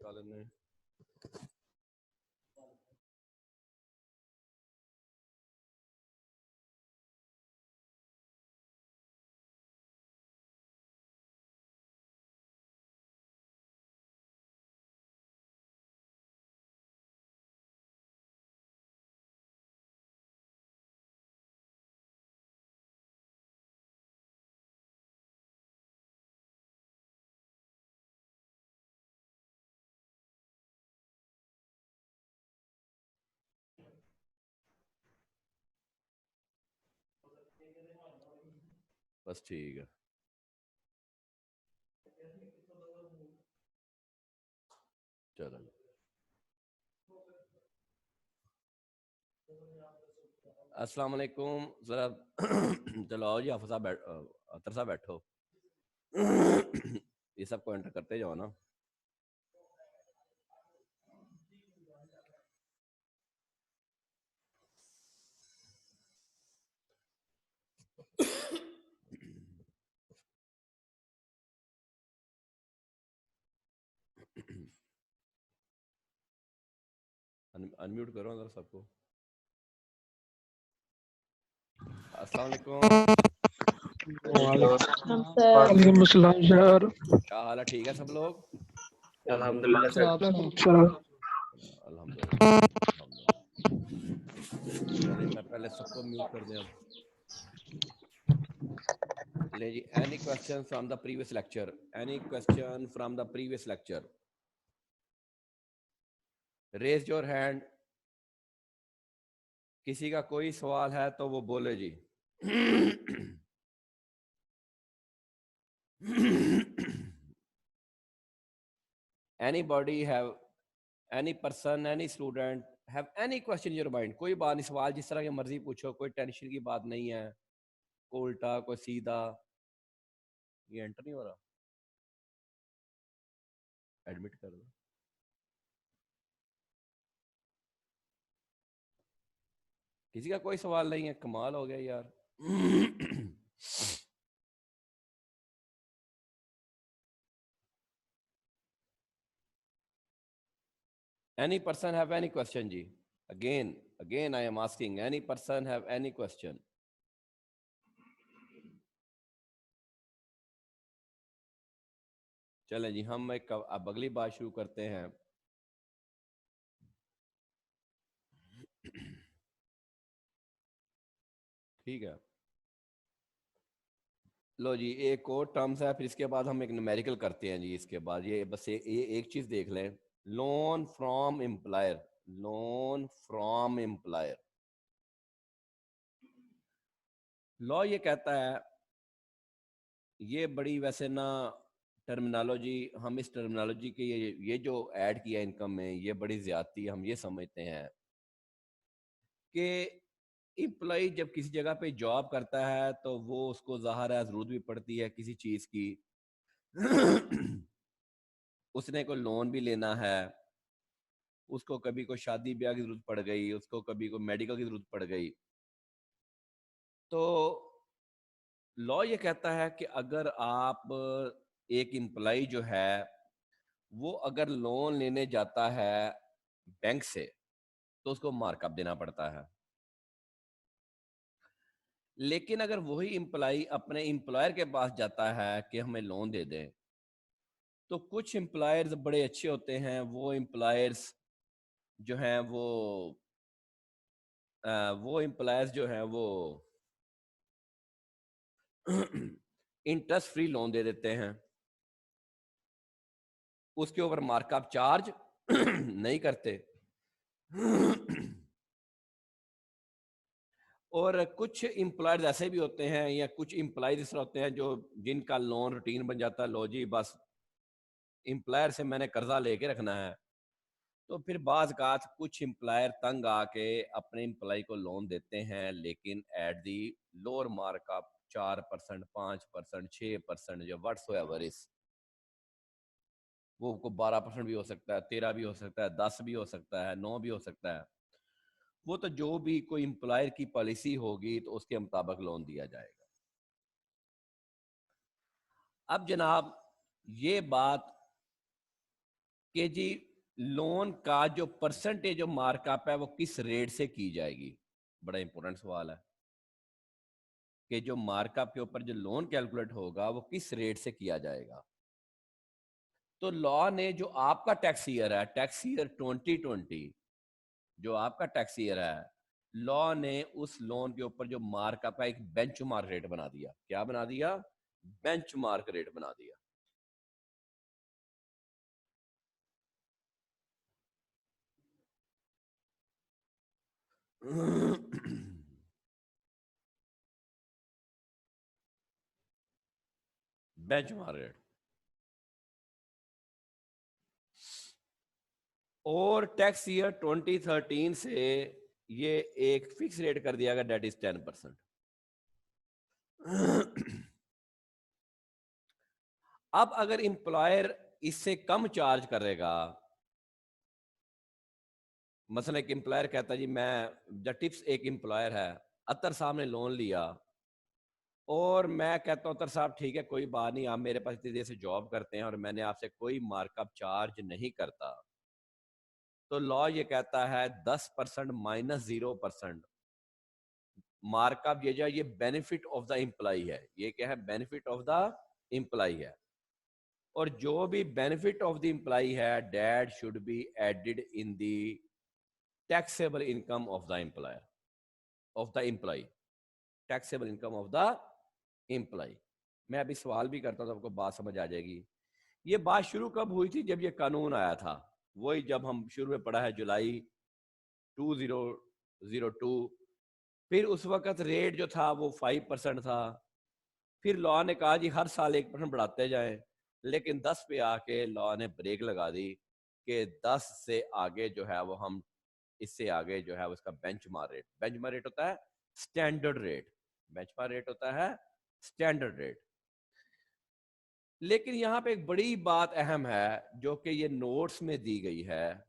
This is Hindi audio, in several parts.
लगा लेने। बस ठीक है। चलो अस्सलाम वालेकुम। जरा चलो आओ जी, हाफिज साहब अतर साहब बैठो। ये सबको एंटर करते जाओ ना। अनम्यूट करो अंदर सबको। अस्सलाम वालेकुम। वालेकुम अस्सलाम सर। क्या हाल है? ठीक है सब लोग? अल्हम्दुलिल्लाह सर। अल्हम्दुलिल्लाह। चलिए मैं पहले सबको म्यूट कर दें। अब ले जी, any question from the previous lecture? Any question from the previous lecture? Raise your hand. किसी का कोई सवाल है तो वो बोले जी। Anybody have, any person, any student have any question in your mind? कोई बात नहीं, सवाल जिस तरह की मर्जी पूछो, कोई टेंशन की बात नहीं है। कोई उल्टा कोई सीधा। ये एंटर नहीं हो रहा, एडमिट कर दो। किसी का कोई सवाल नहीं है? कमाल हो गया यार। Any person have any question ji? Again I am asking, any person have any question? चलें जी, हम एक अब अगली बात शुरू करते हैं। ठीक है, लो जी, एक और टर्म्स है, फिर इसके बाद हम एक न्यूमेरिकल करते हैं जी। इसके बाद ये बस ये एक चीज देख लें, loan from employer. Loan from employer, law ये कहता है, ये बड़ी वैसे ना टर्मिनोलॉजी, हम इस टर्मिनोलॉजी के ये जो ऐड किया इनकम में, ये बड़ी ज्यादती हम ये समझते हैं कि एम्प्लॉय जब किसी जगह पे जॉब करता है तो वो उसको ज़ाहिर है ज़रूरत भी पड़ती है किसी चीज़ की। उसने कोई लोन भी लेना है, उसको कभी कोई शादी ब्याह की जरूरत पड़ गई, उसको कभी कोई मेडिकल की जरूरत पड़ गई। तो लॉ ये कहता है कि अगर आप, एक एम्प्लॉय जो है वो अगर लोन लेने जाता है बैंक से, तो उसको मार्कअप देना पड़ता है। लेकिन अगर वही एम्प्लॉय अपने एम्प्लॉयर के पास जाता है कि हमें लोन दे दें, तो कुछ एम्प्लॉयर्स बड़े अच्छे होते हैं। वो एम्प्लॉयर्स जो हैं वो एम्प्लॉयर्स जो हैं वो इंटरेस्ट फ्री लोन दे देते हैं, उसके ऊपर मार्कअप चार्ज नहीं करते। और कुछ एम्प्लॉयर्स ऐसे भी होते हैं, या कुछ एम्प्लॉयज ऐसे होते हैं जो जिनका लोन रूटीन बन जाता है, लो जी बस एम्प्लॉयर से मैंने कर्जा लेके रखना है। तो फिर बाज़ औक़ात कुछ एम्प्लॉयर तंग आके अपने एम्प्लॉय को लोन देते हैं, लेकिन एट दी लोअर मार्कअप 4%, 5%, 6%, जो व्हाट्सएवर इज, वो 12% भी हो सकता है, 13 भी हो सकता है, 10 भी हो सकता है, 9 भी हो सकता है। वो तो जो भी कोई एम्प्लॉयर की पॉलिसी होगी तो उसके मुताबिक लोन दिया जाएगा। अब जनाब ये बात कि जी लोन का जो परसेंटेज ऑफ मार्कअप है वो किस रेट से की जाएगी। बड़ा इंपॉर्टेंट सवाल है कि जो मार्कअप के ऊपर जो लोन कैलकुलेट होगा वो किस रेट से किया जाएगा। तो लॉ ने जो आपका टैक्स ईयर है, टैक्स ईयर 2020, जो आपका टैक्स ईयर है, लॉ ने उस लोन के ऊपर जो मार्कअप है एक बेंचमार्क रेट बना दिया। क्या बना दिया? बेंचमार्क रेट बना दिया। Benchmark rate. और टैक्स ईयर 2013 से ये एक फिक्स रेट कर दिया गया, डेट इज 10%। अब अगर इंप्लॉयर इससे कम चार्ज करेगा, मसलन एक इंप्लॉयर कहता है जी मैं टिप्स, एक इंप्लॉयर है, अतर साहब ने लोन लिया और मैं कहता हूँ अतर साहब ठीक है कोई बात नहीं, आप मेरे पास इतनी देर से जॉब करते हैं और मैंने आपसे कोई मार्कअप चार्ज नहीं करता। तो लॉ ये कहता है 10% माइनस 0% मार्कअप ये जो ये बेनिफिट ऑफ द एम्प्लॉय है। ये क्या है? बेनिफिट ऑफ द एम्प्लॉय है। और जो भी बेनिफिट ऑफ द एम्प्लॉय है that should be added in the taxable income of the employer, of the employee, taxable income of the employee. मैं अभी सवाल भी करता हूं तो आपको बात समझ आ जाएगी। ये बात शुरू कब हुई थी? जब ये कानून आया था, वही जब हम शुरू में पढ़ा है जुलाई 2002। फिर उस वक्त रेट जो था वो 5% था। फिर लॉ ने कहा जी हर साल 1% बढ़ाते जाएं, लेकिन 10 पे आके लॉ ने ब्रेक लगा दी कि 10 से आगे जो है वो हम, इससे आगे जो है उसका बेंचमार्क रेट, बेंचमार्क रेट होता है स्टैंडर्ड रेट, बेंचमार्क रेट होता है स्टैंडर्ड रेट। लेकिन यहां पे एक बड़ी बात अहम है जो कि ये नोट्स में दी गई है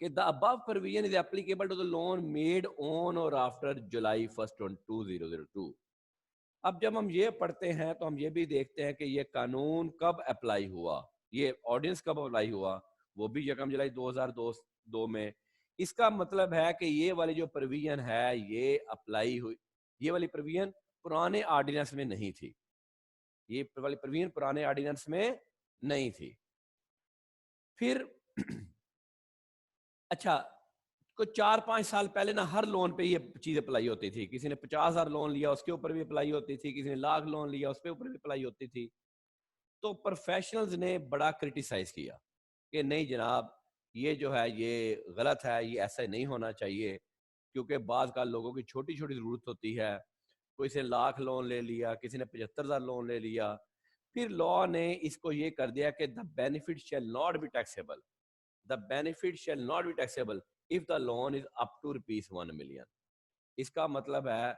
कि the above provision is applicable to the loan made on और आफ्टर जुलाई 1 2002। अब जब हम ये पढ़ते हैं तो हम ये भी देखते हैं कि ये कानून कब अप्लाई हुआ, ये ऑर्डिनेंस कब अप्लाई हुआ, वो भी 1 जुलाई 2002 में। इसका मतलब है कि ये वाली जो प्रोविजन है ये अप्लाई हुई, ये वाली प्रोविजन पुराने ऑर्डिनेंस में नहीं थी, ये वाली प्रोविजन पुराने ऑर्डिनेंस में नहीं थी। फिर अच्छा, को 4-5 साल पहले ना हर लोन पे ये चीज अप्लाई होती थी। किसी ने 50,000 लोन लिया उसके ऊपर भी अप्लाई होती थी, किसी ने लाख लोन लिया उसके ऊपर भी अप्लाई होती थी। तो प्रोफेशनल्स ने बड़ा क्रिटिसाइज किया कि नहीं जनाब ये जो है ये गलत है, ये ऐसा नहीं होना चाहिए, क्योंकि बाद का लोगों की छोटी छोटी जरूरत होती है। कोई से लाख लोन ले लिया, किसी ने 75,000 लोन ले लिया। फिर लॉ ने इसको ये कर दिया कि the benefit shall not be taxable, the benefit shall not be taxable if the loan is up to ₹1 million. इसका मतलब है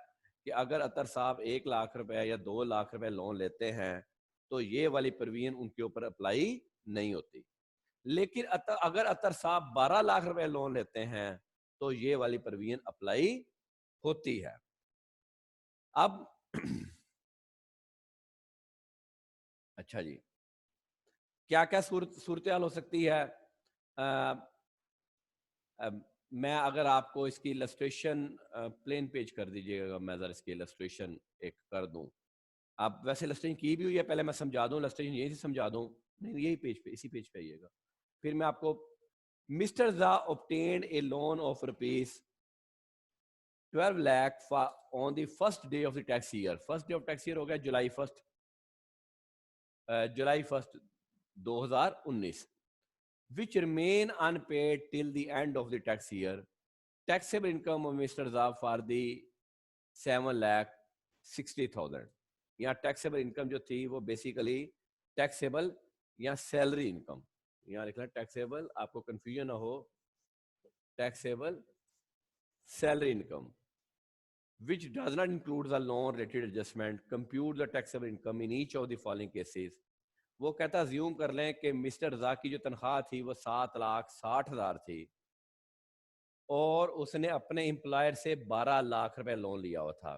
कि अगर अतर साहब 1 लाख रुपए या 2 लाख रुपए लोन लेते हैं तो ये वाली प्रोविजन उनके ऊपर अप्लाई नहीं होती। लेकिन अगर अतर साहब 12 लाख रुपए लोन लेते हैं तो ये वाली प्रोविजन अप्लाई होती है। अब अच्छा जी, क्या क्या सूरत हाल हो सकती है? आ, आ, मैं अगर आपको इसकी इलस्ट्रेशन प्लेन पेज कर दीजिएगा, मैं जरा इसकी इलस्ट्रेशन एक कर दूं। आप वैसे इलस्ट्रेशन की भी हुई है, पहले मैं समझा दूं, इलस्ट्रेशन यही से समझा दूं। नहीं, यही पेज पे, इसी पेज पे आइएगा। फिर मैं आपको, mister Jha obtained a loan of rupees 12 lakh on the first day of the tax year। First day of tax year हो गया जुलाई 1 2019, which remain unpaid till the end of the tax year। Taxable income of Mr. Zha for the 7,60,000। यहाँ टैक्सेबल इनकम जो थी वो बेसिकली टैक्सेबल या सैलरी इनकम, यहाँ लिखना टैक्सेबल, आपको कंफ्यूजन ना हो, taxable salary income which does not include the loan related adjustment, compute the taxable income in each of the following cases। वो कहता अज्यूम कर लें कि मिस्टर रजा की जो तनख्वाह थी वो 7,60,000 थी और उसने अपने एम्प्लॉयर से 12 लाख रुपए लोन लिया हुआ था।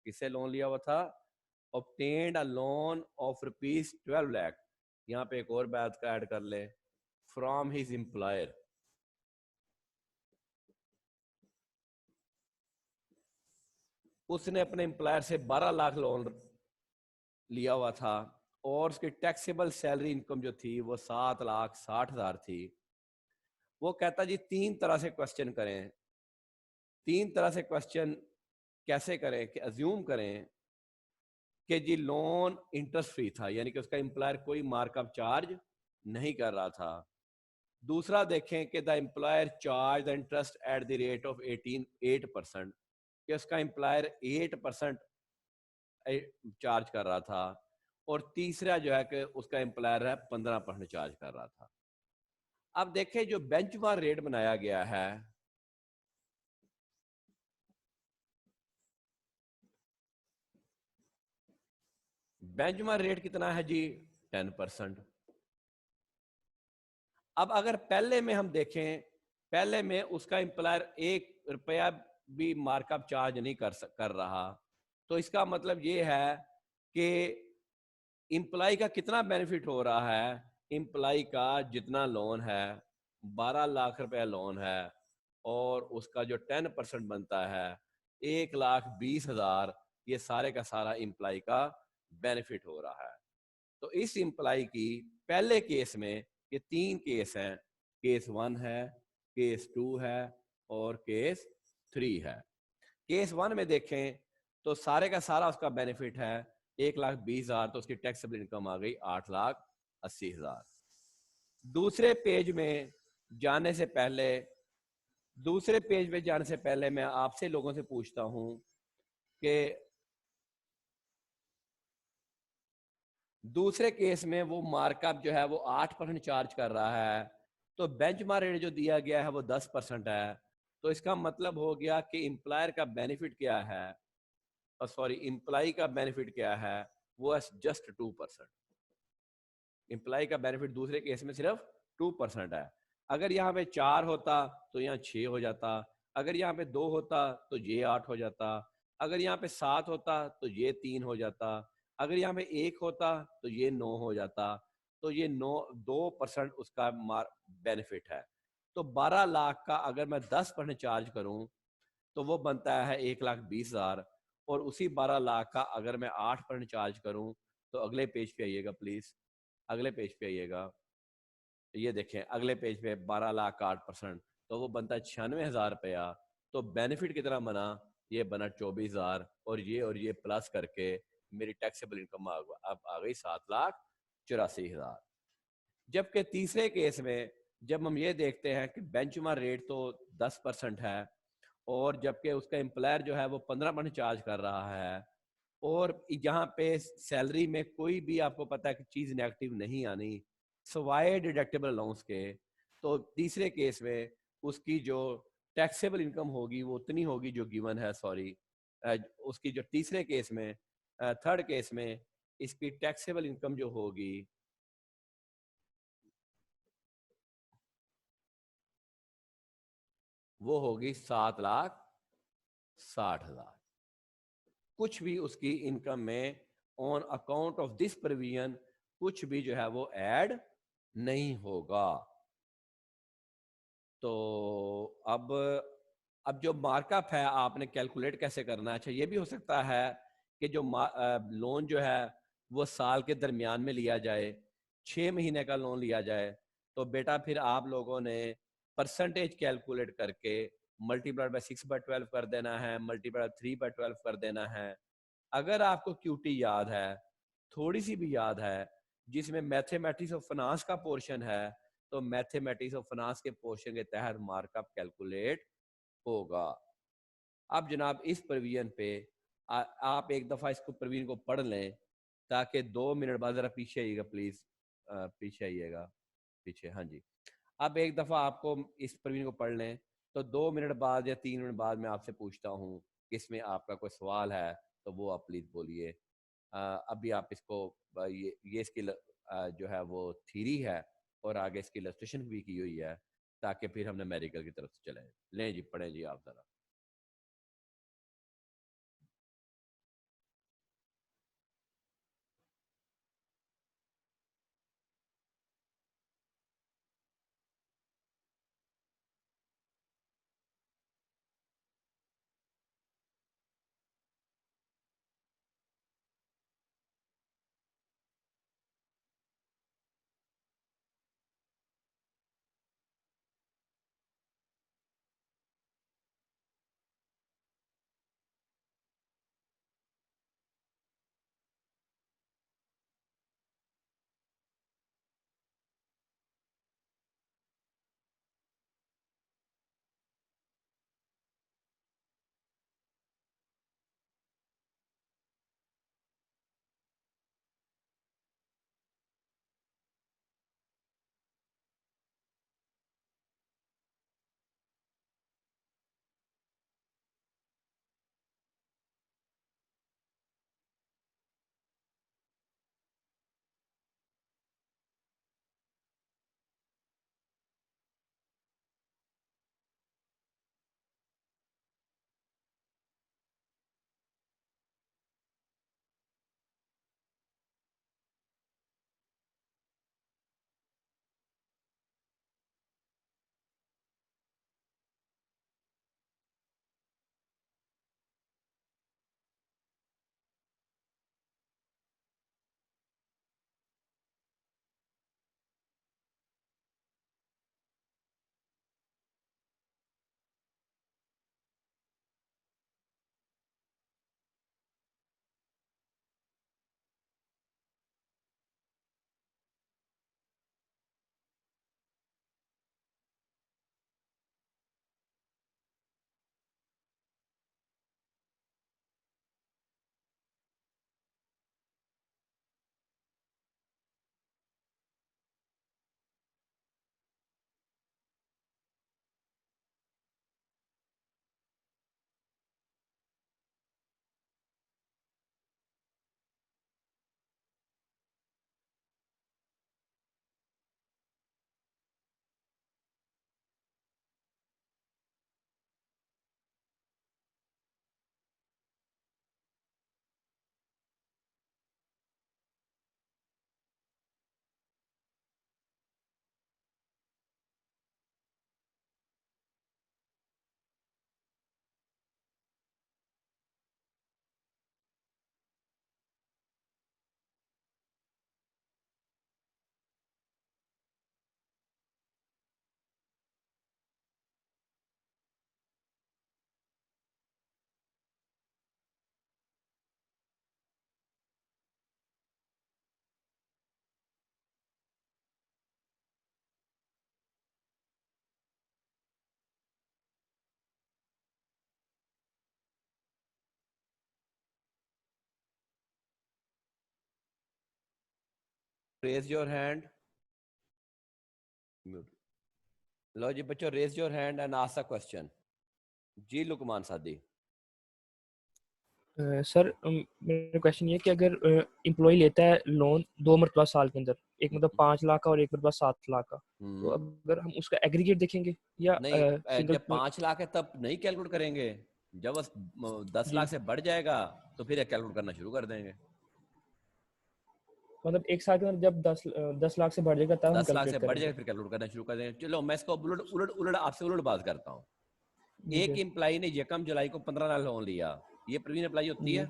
किससे लोन लिया हुआ था? obtained a loan of rupees 12 lakh यहाँ पे एक और बात का ऐड कर ले, फ्रॉम हिज एम्प्लॉयर। उसने अपने एम्प्लॉयर से 12 लाख लोन लिया हुआ था और उसकी टैक्सेबल सैलरी इनकम जो थी वो 7,60,000 थी। वो कहता जी 3 तरह से क्वेश्चन करें। 3 तरह से क्वेश्चन कैसे करें कि अज्यूम करें कि जी लोन इंटरेस्ट फ्री था, यानी कि उसका एम्प्लॉयर कोई मार्कअप चार्ज नहीं कर रहा था। दूसरा देखें कि the employer charge the interest at the rate of 8%, कि उसका एम्प्लॉयर 8% चार्ज कर रहा था। और तीसरा जो है कि उसका एम्प्लॉयर है 15% चार्ज कर रहा था। अब देखें जो बेंचमार्क रेट बनाया गया है, बेंचमार्क रेट कितना है जी 10%। अब अगर पहले में हम देखें, पहले में उसका एम्प्लॉयर 1 रुपया भी मार्कअप चार्ज नहीं कर रहा, तो इसका मतलब ये है कि एम्प्लॉय का कितना बेनिफिट हो रहा है। एम्प्लॉय का जितना लोन है 12 लाख रुपया लोन है और उसका जो 10% बनता है 1,20,000, ये सारे का सारा एम्प्लॉय का बेनिफिट हो रहा है। तो इस एम्प्लॉय की पहले केस में ये 3 केस हैं, केस 1 है, केस 2 है और केस 3 है। केस 1 में देखें तो सारे का सारा उसका बेनिफिट है 1,20,000, तो उसकी टैक्सेबल इनकम आ गई 8,80,000। दूसरे पेज में जाने से पहले मैं आपसे लोगों से पूछता हूं कि दूसरे केस में वो मार्कअप जो है वो 8% चार्ज कर रहा है, तो बेंचमार्क रेट जो दिया गया है वो 10% है। तो इसका मतलब हो गया कि एम्प्लॉयर का बेनिफिट क्या है, सॉरी एम्प्लॉय का बेनिफिट क्या है, वो है जस्ट 2%। एम्प्लॉय का बेनिफिट दूसरे केस में सिर्फ 2% है। अगर यहाँ पे 4 होता तो यहाँ 6 हो जाता, अगर यहाँ पे 2 होता तो ये 8 हो जाता, अगर यहाँ पे 7 होता तो ये 3 हो जाता, अगर यहाँ पे 1 होता तो ये 9 हो जाता। तो ये 2% उसका बेनिफिट है। तो 12 लाख का अगर मैं 10% चार्ज करूं तो वो बनता है 1,20,000, और उसी 12 लाख का अगर मैं 8% चार्ज करूं तो अगले पेज पे आइएगा प्लीज, अगले पेज पे आइएगा। ये देखें अगले पेज पे 12 लाख का 8%, तो वो बनता है 96,000 रुपया। तो बेनिफिट कितना बना, ये बना 24,000, और ये प्लस करके मेरी टैक्सेबल इनकम अब आ गई 7,84,000। जबकि तीसरे केस में जब हम ये देखते हैं कि बेंचमार्क रेट तो 10% है और जबकि उसका एम्प्लॉयर जो है वो 15% चार्ज कर रहा है, और यहाँ पे सैलरी में कोई भी आपको पता है कि चीज़ नेगेटिव नहीं आनी सवाए डिडक्टेबल अलाउंस के, तो तीसरे केस में उसकी जो टैक्सेबल इनकम होगी वो उतनी होगी जो गिवन है, सॉरी उसकी जो तीसरे केस में, थर्ड केस में इसकी टैक्सेबल इनकम जो होगी वो होगी 7,60,000। कुछ भी उसकी इनकम में on account of this provision कुछ भी जो है वो ऐड नहीं होगा। तो अब जो मार्कअप है आपने कैलकुलेट कैसे करना है। अच्छा ये भी हो सकता है कि जो लोन जो है वो साल के दरमियान में लिया जाए, 6 महीने का लोन लिया जाए, तो बेटा फिर आप लोगों ने परसेंटेज कैलकुलेट करके मल्टीप्लाइड बाय 6/12 कर देना है, मल्टीप्लाइड 3/12 कर देना है। अगर आपको क्यूटी याद है, थोड़ी सी भी याद है, जिसमें मैथमेटिक्स ऑफ फाइनेंस का पोर्शन है, तो मैथमेटिक्स ऑफ फाइनेंस के पोर्शन के तहत मार्कअप कैलकुलेट होगा। अब जनाब इस प्रोविजन पे आप एक दफ़ा इसको प्रोविजन को पढ़ लें, ताकि 2 मिनट बाद ज़रा पीछे आइएगा प्लीज़, पीछे आइएगा, पीछे, हाँ जी। अब एक दफ़ा आपको इस प्रोविजन को पढ़ लें, तो 2 मिनट बाद या 3 मिनट बाद मैं आपसे पूछता हूँ कि इसमें आपका कोई सवाल है तो वो आप प्लीज़ बोलिए। अभी आप इसको ये इसकी जो है वो थीरी है और आगे इसकी इलस्ट्रेशन भी की हुई है, ताकि फिर हम न्यूमेरिकल की तरफ चले। लें जी, पढ़ें जी आप ज़रा। raise your hand. Mute. लो जी बच्चों, raise your hand and ask the question. जी लुकमान सादी। सर मेरा क्वेश्चन ये कि अगर एम्प्लॉय लेता है लोन 2 मरतबा साल के अंदर, एक मतलब 5 लाख का और एक मरतबा 7 लाख का, तो अगर हम उसका एग्रीगेट देखेंगे या नहीं, सिंगल? जब 5 लाख है तब नहीं कैलकुलेट करेंगे, जब बस 10 जी, लाख से बढ़ जाएगा तो फिर कैलकुलेट करना शुरू कर देंगे। मतलब एक साल के अंदर जब 10 लाख से बढ़ जाएगा तब हम 10 लाख से कैलकुलेट बढ़ करेंगे। जाएगा फिर कैलकुलेट करना शुरू कर देंगे। चलो मैं इसको उलट उलट उलट आपसे उलट बात करता हूँ। जी एक सर। एम्प्लाई ने यकम जुलाई को 15 लाख लोन लिया, ये प्रवीण अप्लाई होती जी है?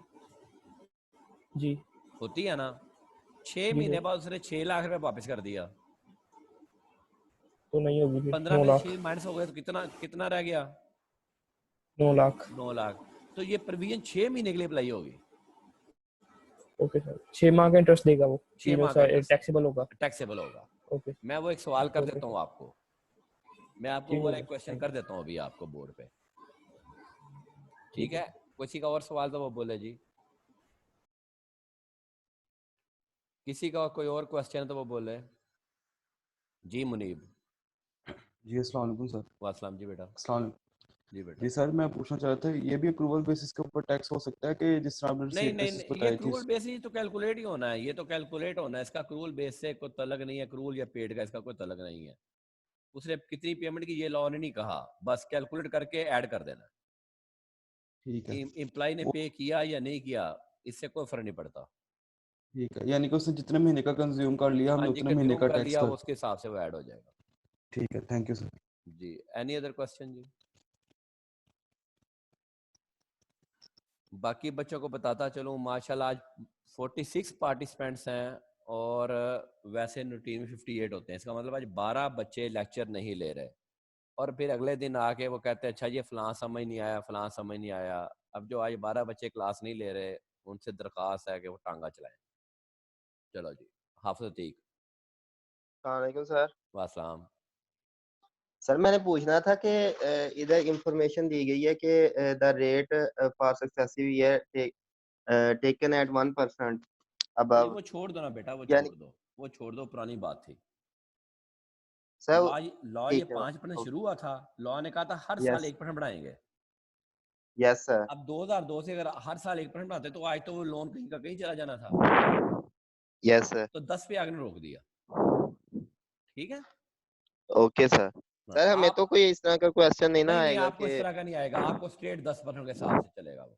जी होती है ना। 6 जी महीने सर, बाद उसने 6 लाख रुपए वापस कर दिया, तो नहीं होगी, फिर 15 9 में लाख। 6 माइनस हो गए तो कितना कितना रह गया? 9 लाख। 9 लाख। तो ये प्रोविजन 6 महीने के लिए अप्लाई होगी। ओके सर, 6 माह का इंटरेस्ट देगा वो, 6 तीनों माह का सा इंटरेस्ट टैक्सेबल होगा। टैक्सेबल होगा। ओके मैं वो एक सवाल कर ओके देता सर, हूँ आपको, मैं आपको ठीक वो है एक सर, क्वेश्चन थैंक कर यू। देता हूँ अभी आपको बोर्ड पे। ठीक ठीक है। है, किसी का और सवाल तो वो बोले जी, किसी का कोई और क्वेश्चन तो वो बोले जी। मुनीब। जी अस्सलाम वालेकुम सर। वासलाम जी बेटा। अस्सलाम वालेकुम। जी बेटा। जी सर, मैं पूछना चाह रहा था, ये भी अप्रूवल बेसिस के ऊपर टैक्स हो सकता है कि जिस तरह आपने नहीं रिसीट नहीं बेसिस नहीं, ये बताई थी? क्रूल बेसिस तो कैलकुलेट ही होना है, ये तो कैलकुलेट होना है, इसका क्रूल बेस से कोई तलक नहीं है, क्रूल या पेड का इसका कोई तलक नहीं है। उसने कितनी पेमेंट की ये लॉ ने नहीं कहा, बस कैलकुलेट करके ऐड कर देना। ठीक है। एम्प्लॉय ने वो पे किया या नहीं किया इससे कोई फर्क नहीं पड़ता। ठीक है, यानी कि उसने जितने महीने का कंज्यूम कर लिया हाँ हमने जी, उतने महीने कंज्यूम का कर टैक्स लिया कर। उसके हिसाब से वो ऐड हो जाएगा। ठीक है, थैंक यू सर। जी, एनी अदर क्वेश्चन जी? बाकी बच्चों को बताता चलूँ, माशाल्लाह आज 46 पार्टिसिपेंट्स हैं और वैसे रूटीन में 58 होते हैं। इसका मतलब आज 12 बच्चे लेक्चर नहीं ले रहे और फिर अगले दिन आके वो कहते हैं अच्छा ये फलां समझ नहीं आया, फलां समझ नहीं आया। अब जो आज 12 बच्चे क्लास नहीं ले रहे उनसे दरख्वास्त है कि वो टांगा चलाएं। चलो जी, हाफिज अतीक। वालेकुम सर। वासलाम। सर मैंने पूछना था कि इधर इंफॉर्मेशन दी गई है कि the rate for successive year taken at 1% नहीं अबव, वो छोड़ दो ना बेटा, वो यानी छोड़ दो, वो छोड़ दो, पुरानी बात थी। सर लॉ लॉ ये ठीक है। 5% शुरू हुआ था, लॉ ने कहा था हर साल यस 1% बढ़ाएंगे। Yes sir. अब 2002 से अगर हर साल 1% बढ़ाते तो आज तो वो लोन कहीं का कहीं चला जाना था। Yes sir. तो 10 पे आगे ने रोक दिया। ठीक है। Okay sir. हाँ, सर हमें आप तो कोई इस तरह का क्वेश्चन नहीं ना नहीं नहीं, आएगा आपको इस कि? तरह का नहीं आएगा, आपको स्ट्रेट 10% के हिसाब से चलेगा वो।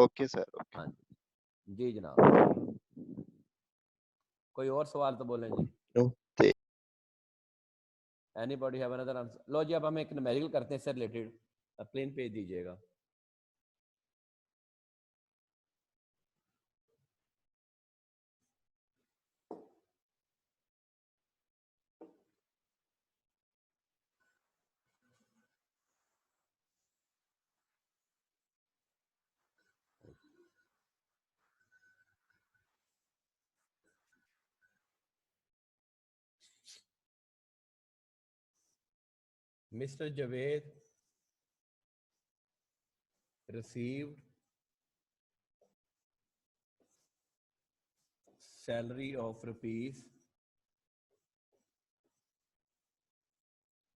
Okay sir, okay. हाँ जी, जी जनाब। कोई और सवाल तो बोलें जी। Okay. Anybody have another answer? लो जी, अब हम एक न्यूमेरिकल करते हैं इससे रिलेटेड, प्लेन पेज दीजिएगा। Mister Javed received salary of rupees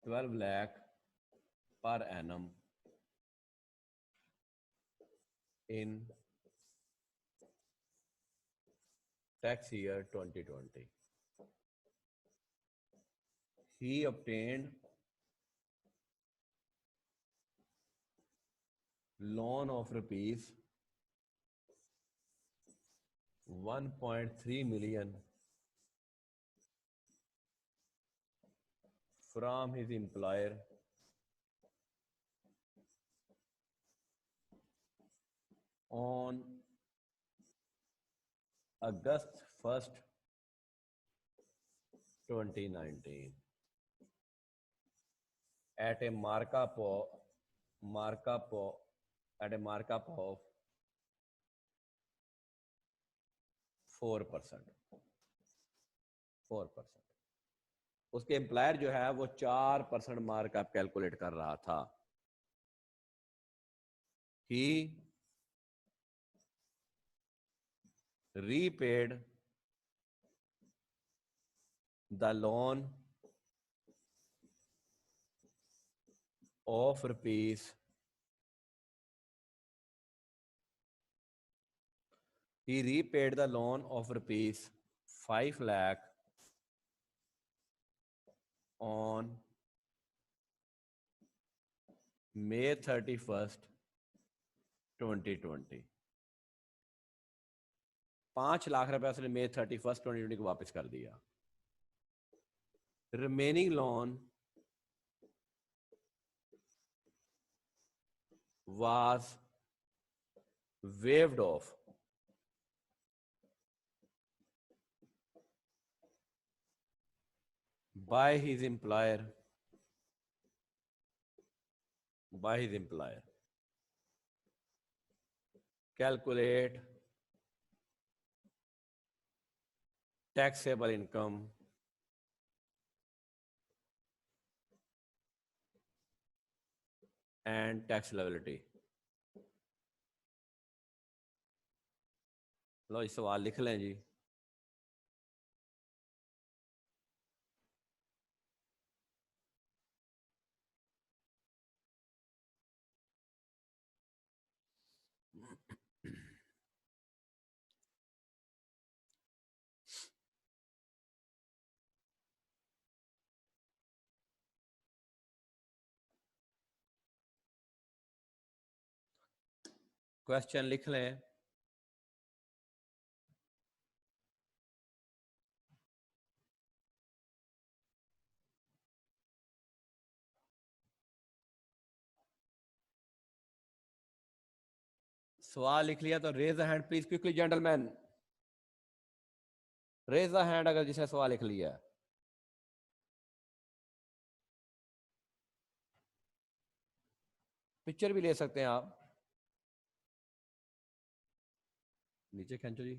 12 lakh per annum in tax year 2020. He obtained loan of rupees 1.3 million from his employer on August 1st, 2019 at a markup of 4%। उसके एम्प्लॉयर जो है वो 4% मार्कअप कैलकुलेट कर रहा था। ही repaid the loan of rupees he repaid the loan of rupees 5 lakh on May 31st 2020 5 lakh रुपए उसने May 31st 2020 को वापस कर दिया. Remaining loan was waived off by his employer calculate taxable income and tax liability. लो इस सवाल लिख लें जी. क्वेश्चन लिख लें. सवाल लिख लिया तो raise the hand please quickly gentleman. Raise the hand अगर जिसने सवाल लिख लिया. पिक्चर भी ले सकते हैं आप. नीचे खींचो जी.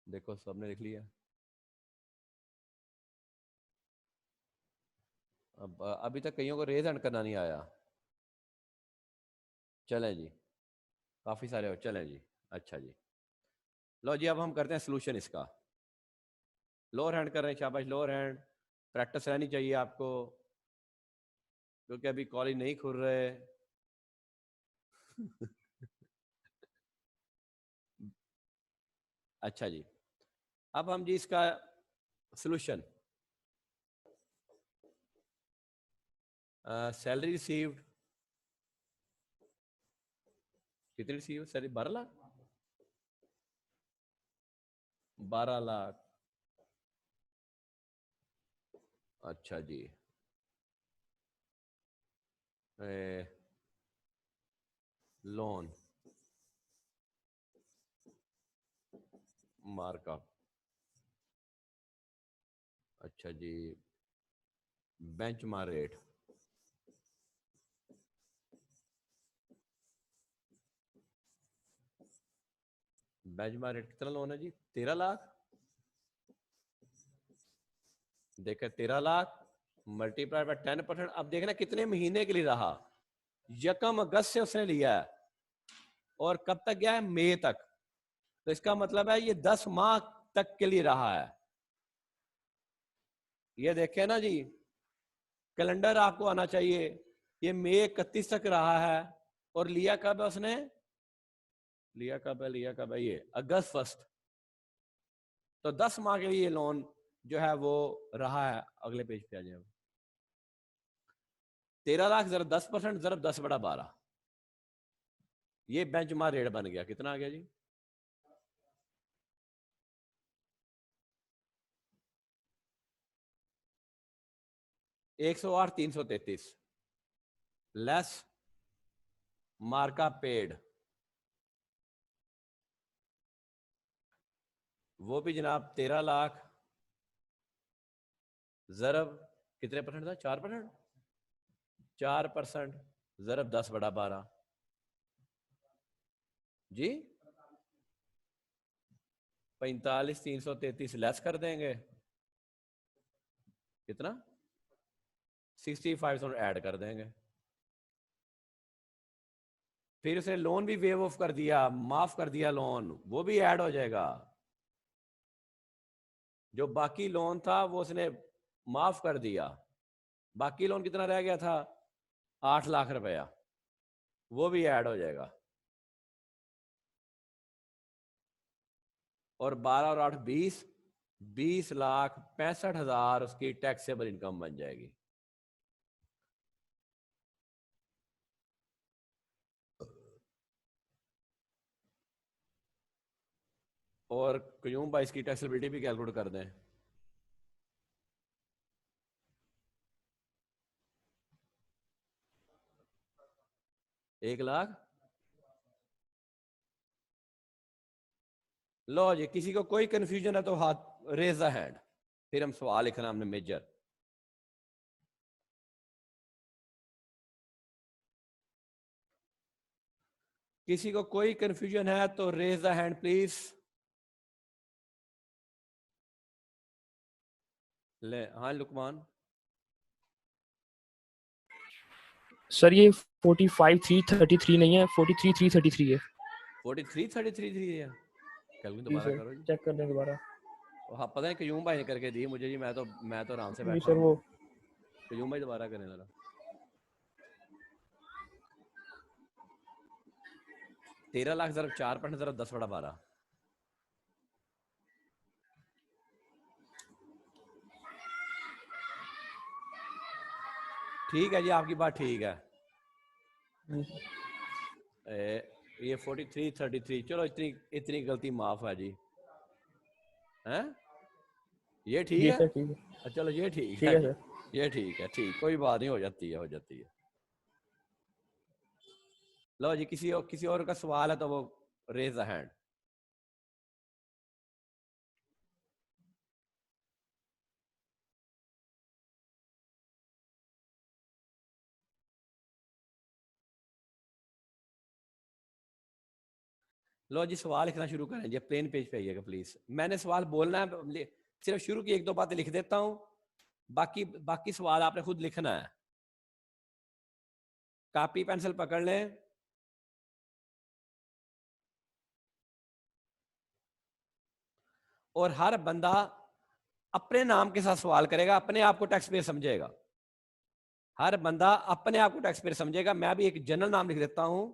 देखो सबने लिख लिया. अब अभी तक कईयों को रेज हैंड करना नहीं आया. चलें जी. काफी सारे हो. चलें जी. अच्छा जी. लो जी अब हम करते हैं सोल्यूशन इसका. लोअर हैंड कर रहे हैं. शाबाश. Lower hand. प्रैक्टिस रहनी चाहिए आपको क्योंकि अभी कॉलेज नहीं खुल रहे. अच्छा जी. अब हम जी इसका सोल्यूशन. सैलरी रिसीव्ड कितनी रिसीव. सैलरी 12 लाख. 12 लाख. अच्छा जी. Loan markup. अच्छा जी. Benchmark rate. बेंचमार्क रेट कितना लोन है जी. 13 लाख. देखिए 13 लाख मल्टीप्लाई बाय 10%. अब देखना कितने महीने के लिए रहा. 1 अगस्त से उसने लिया है और कब तक गया है. मई तक. तो इसका मतलब है ये 10 माह तक के लिए रहा है. ये देखें ना जी. कैलेंडर आपको आना चाहिए. ये मई 31 तक रहा है और लिया कब है उसने. लिया कब है ये अगस्त 1 तो 10 माह के लिए लोन जो है वो रहा है. अगले पेज पे आ जाए. 13 लाख जरा 10% जरा 10/12. ये बेंचमार्क रेट बन गया. कितना आ गया जी. $108,333 लेस मार्कअप पेड. वो भी जनाब 13 लाख जरब कितने परसेंट था. 4%. 4% जरब 10/12 जी. 45,333 लेस कर देंगे. कितना. 65 ऐड कर देंगे. फिर उसे लोन भी वेव ऑफ कर दिया. माफ कर दिया लोन. वो भी ऐड हो जाएगा. जो बाकी लोन था वो उसने माफ कर दिया, बाकी लोन कितना रह गया था 8 लाख रुपया, वो भी ऐड हो जाएगा। और 12 और 8 20,65,000 उसकी टैक्सेबल इनकम बन जाएगी। और क्यों भाई इसकी टैक्सेबिलिटी भी कैलकुलेट कर दें। एक लाख। लो जी, किसी को कोई कंफ्यूजन है तो हाथ रेज द हैंड, फिर हम सवाल लिखना हमने मेजर। किसी को कोई कंफ्यूजन है तो रेज द हैंड प्लीज। ले हाँ लुकमान। सर ये 45,333 नहीं है, 43,333 है। 43,333 है। कैलकुलेट जी दोबारा सर, करो जी। चेक कर लें दोबारा। हाँ पता नहीं क्यूम भाई ने करके दी मुझे जी, मैं तो आराम से जी बैठा सर, हूँ। वो क्यूम भाई दोबारा करें जरा। 13 लाख ज़रा 4 ज़रा 10/12। ठीक है जी, आपकी बात ठीक है। ये 43,33, चलो इतनी गलती माफ है जी। हैं ये ठीक जी है। सर, ठीक है। चलो ये ठीक ठीक है है जी, सर। ये ठीक है, ठीक, कोई बात नहीं, हो जाती है हो जाती है। लो जी, किसी और का सवाल है तो वो रेज द हैंड। लो जी, सवाल लिखना शुरू करें जी, प्लेन पेज पे आइएगा प्लीज। मैंने सवाल बोलना है, सिर्फ शुरू की 1-2 बातें लिख देता हूं, बाकी सवाल आपने खुद लिखना है। कॉपी पेंसिल पकड़ लें। और हर बंदा अपने नाम के साथ सवाल करेगा, अपने आप को टैक्स पेयर समझेगा। हर बंदा अपने आप को टैक्स पेयर समझेगा। मैं भी एक जनरल नाम लिख देता हूं,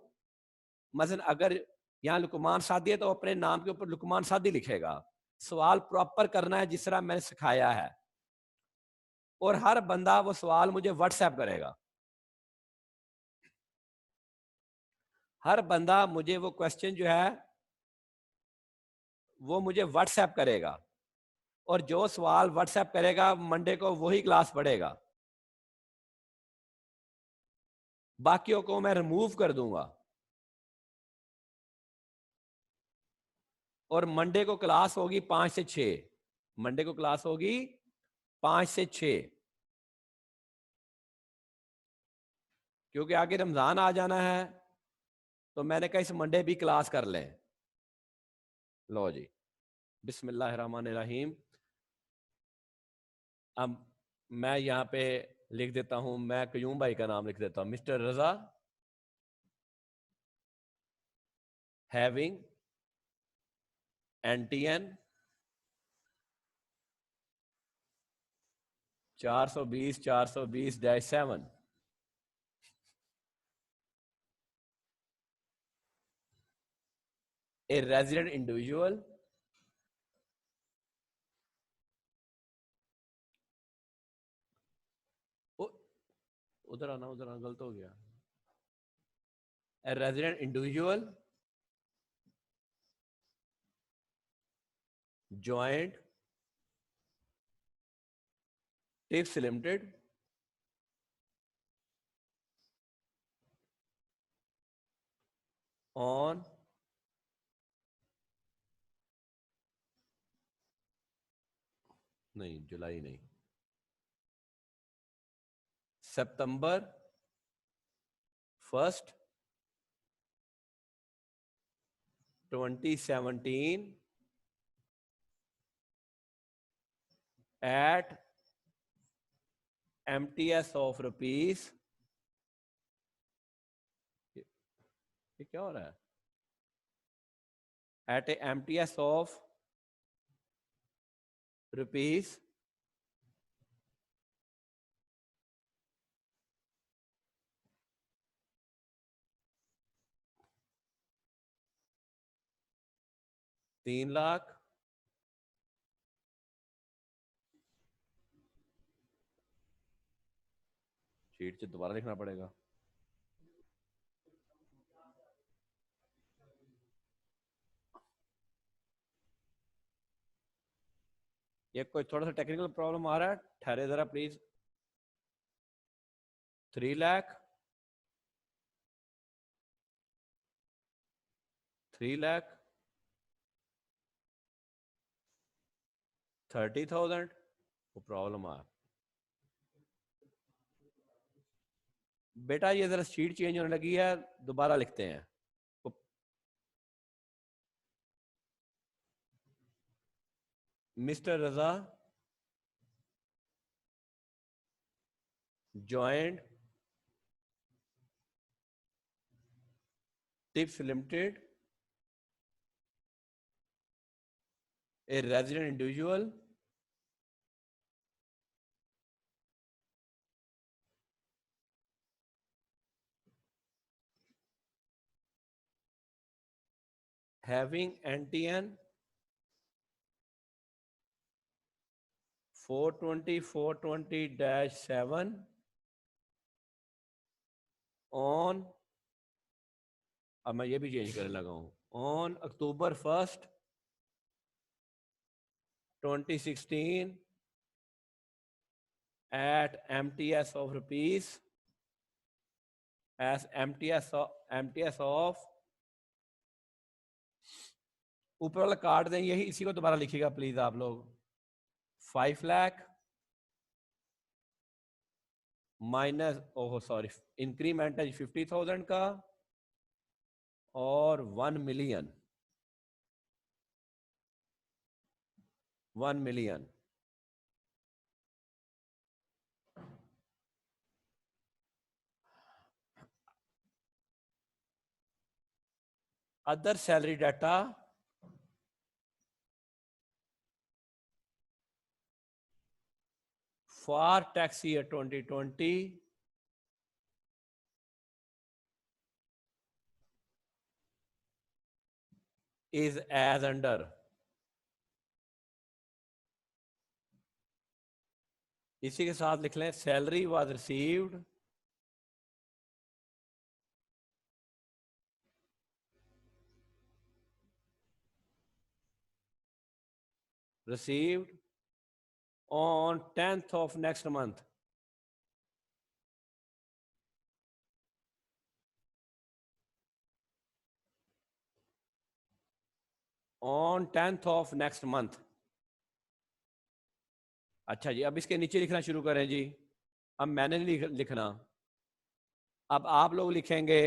मसलन अगर यहाँ लुकमान सादी है तो अपने नाम के ऊपर लुकमान सादी लिखेगा। सवाल प्रॉपर करना है जिस तरह मैंने सिखाया है। और हर बंदा वो सवाल मुझे व्हाट्सएप करेगा। हर बंदा मुझे वो क्वेश्चन जो है वो मुझे व्हाट्सएप करेगा। और जो सवाल व्हाट्सएप करेगा मंडे को वही क्लास पढ़ेगा, बाकियों को मैं रिमूव कर दूंगा। और मंडे को क्लास होगी 5 से 6। मंडे को क्लास होगी 5 से 6, क्योंकि आगे रमजान आ जाना है तो मैंने कहा इस मंडे भी क्लास कर लें। लो जी, बिस्मिल्लाहिर्रहमानिर्रहीम। अब मैं यहाँ पे लिख देता हूं, मैं क्यूम भाई का नाम लिख देता हूं, mister Raza having NTN 420/7 a resident individual उधर आना गलत हो गया। a resident individual joint tips limited on नहीं जुलाई नहीं, September 1st 2017 at MTS of rupees, ये क्या हो रहा है, at a MTS of rupees 3 lakh, sheet से दोबारा लिखना पड़ेगा। ये कोई थोड़ा सा टेक्निकल प्रॉब्लम आ रहा है, ठहरे जरा प्लीज। 3 लाख, 3 लाख 30,000 वो प्रॉब्लम आ। बेटा ये जरा शीट चेंज होने लगी है, दोबारा लिखते हैं। Mister Raza joined Tips Limited, a resident individual having NTN 420/7 on, अब मैं ये भी चेंज करने लगा हूं, on October 1st 2016 at MTS of rupees as MTS of ऊपर वाला काट दें, यही इसी को दोबारा लिखिएगा प्लीज आप लोग। 5 lakh minus, oh sorry, increment है 50,000 का और 1 million, 1 million. Other salary data for tax year 2020 is as under। इसी के साथ लिख लें, salary was received on 10th of next month, on 10th of next month। अच्छा जी, अब इसके नीचे लिखना शुरू करें जी। अब मैंने नहीं लिखना, अब आप लोग लिखेंगे।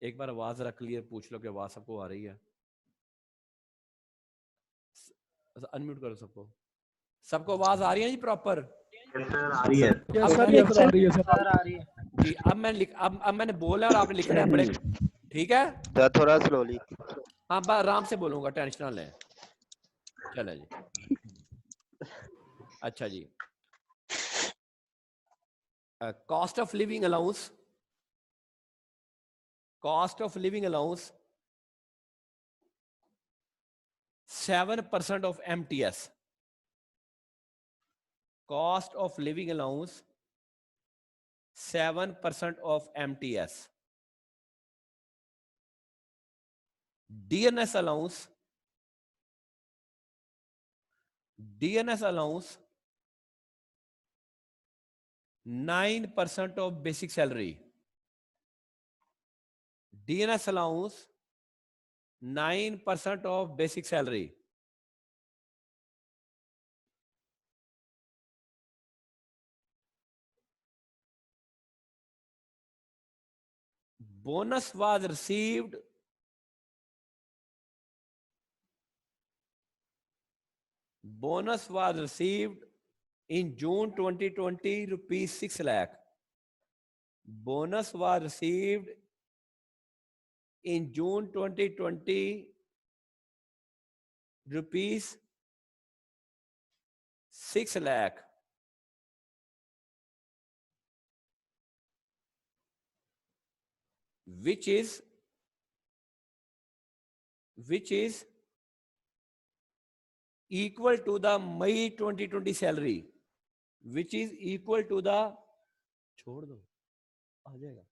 एक बार आवाज जरा क्लियर पूछ लो कि आवाज सबको आ रही है। अनम्यूट करो सबको। सबको आवाज आ रही है जी प्रॉपर? आ रही है जी। अब मैंने बोला और आपने लिखना है बड़े, ठीक है? सर थोड़ा स्लोली। हाँ, आराम से बोलूंगा, टेंशन ना लें। चले जी। अच्छा जी, cost of living allowance, cost of living allowance 7% of MTS, cost of living allowance 7% of MTS, DNS allowance 9% of basic salary, DNS allowance 9% of basic salary, bonus was received in June 2020 rupees 6 lakh. Bonus was received in June 2020 rupees 6 lakh. Which is which is equal to the May 2020 salary, which is equal to the, छोड़ दो आ जाएगा,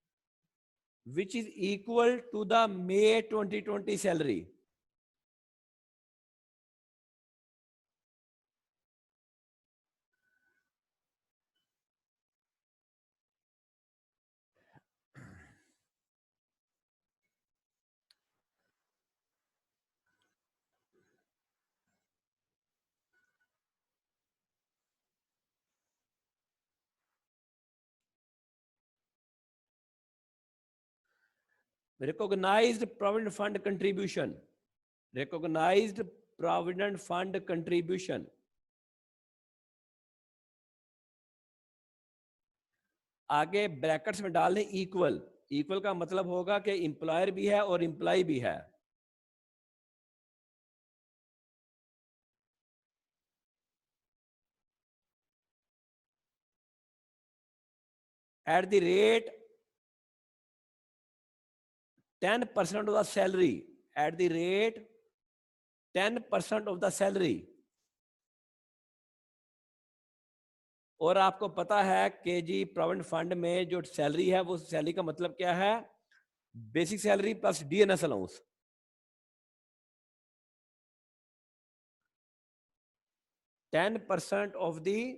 which is equal to the May 2020 salary. Recognized provident fund contribution. Recognized provident fund contribution. आगे ब्रैकेट्स में डाल दें इक्वल. इक्वल का मतलब होगा कि इंप्लॉयर भी है और इंप्लॉय भी है. At the rate 10% of the salary. At the rate 10% of the salary. और आपको पता है कि जी प्रोविडेंट फंड में जो सैलरी है वो सैलरी का मतलब क्या है? Basic salary plus DNS allowance. 10% of the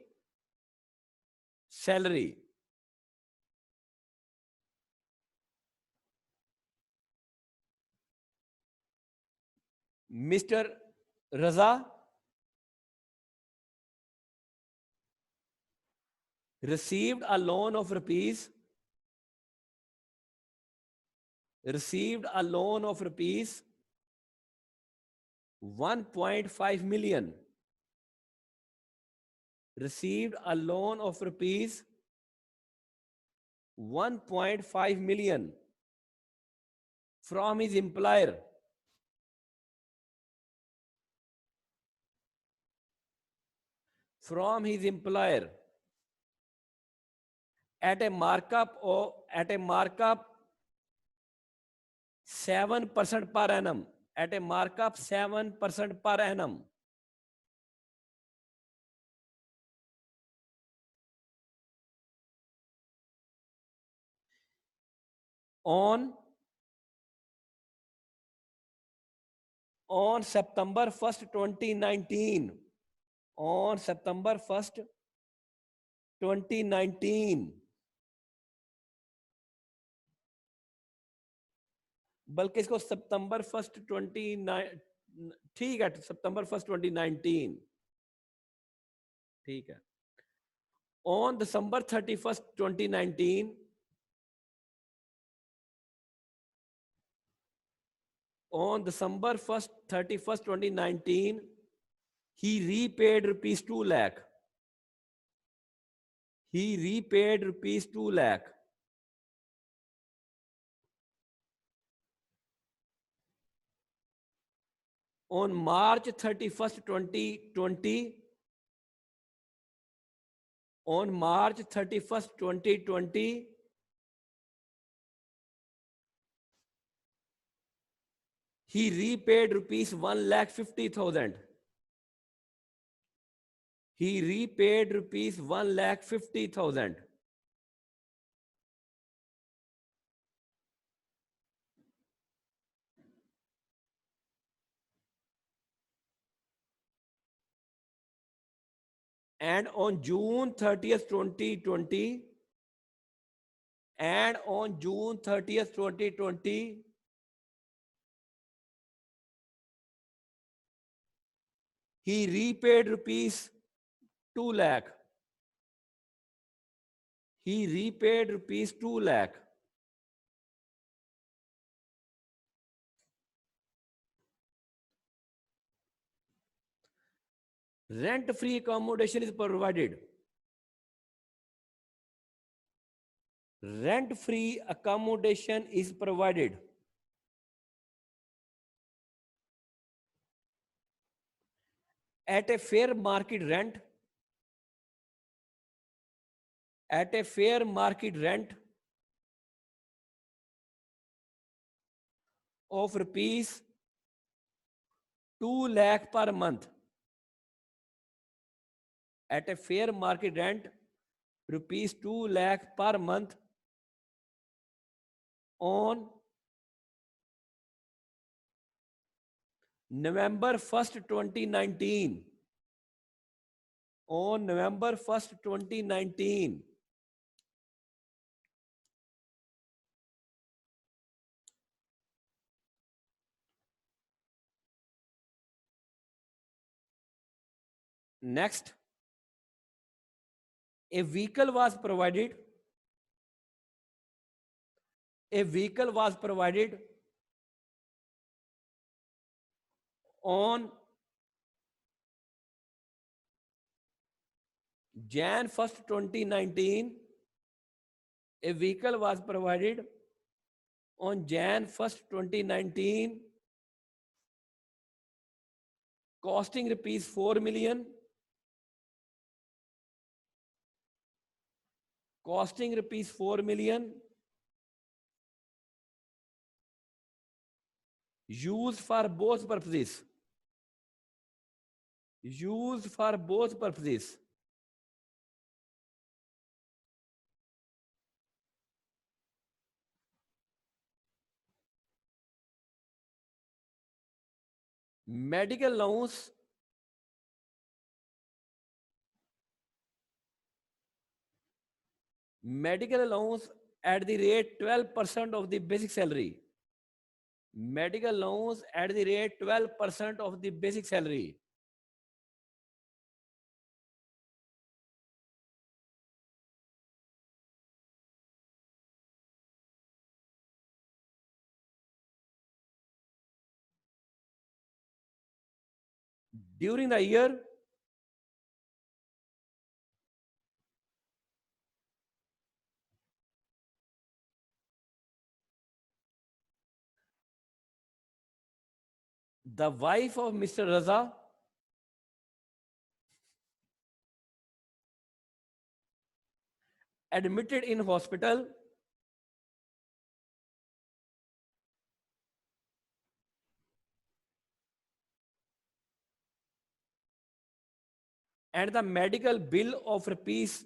salary. Mr. Raza received a loan of rupees 1.5 million. Received a loan of rupees 1.5 million from his employer. From his employer at a markup 7% per annum. At a markup 7% per annum. On September 1st, 2019. On September 1st, 2019. बल्कि इसको सितंबर 1st 29, ठीक है, सितंबर 1st 2019, ठीक है. On December 31st 2019, on December 1st 31st 2019, he repaid rupees 2 lakh. He repaid rupees 2 lakh. On March 31st 2020, on March 31st 2020, he repaid rupees 1,50,000. He repaid rupees 1,50,000. And on June 30th 2020, and on June 30th 2020, he repaid rupees 2 lakh. He repaid rupees 2 lakh. Rent-free accommodation is provided. Rent-free accommodation is provided. At a fair market rent. At a fair market rent of rupees 2 lakh per month at a fair market rent, rupees 2 lakh per month on November 1st, 2019. On November 1st, 2019. Next, a vehicle was provided. A vehicle was provided on Jan 1st, 2019. A vehicle was provided on Jan 1st, 2019, costing rupees 4 million. Costing rupees 4 million. Used for both purposes. Used for both purposes. Medical allowance. Medical allowance at the rate 12% of the basic salary. Medical allowance at the rate 12% of the basic salary. During the year, the wife of Mr. Raza admitted in hospital and the medical bill of rupees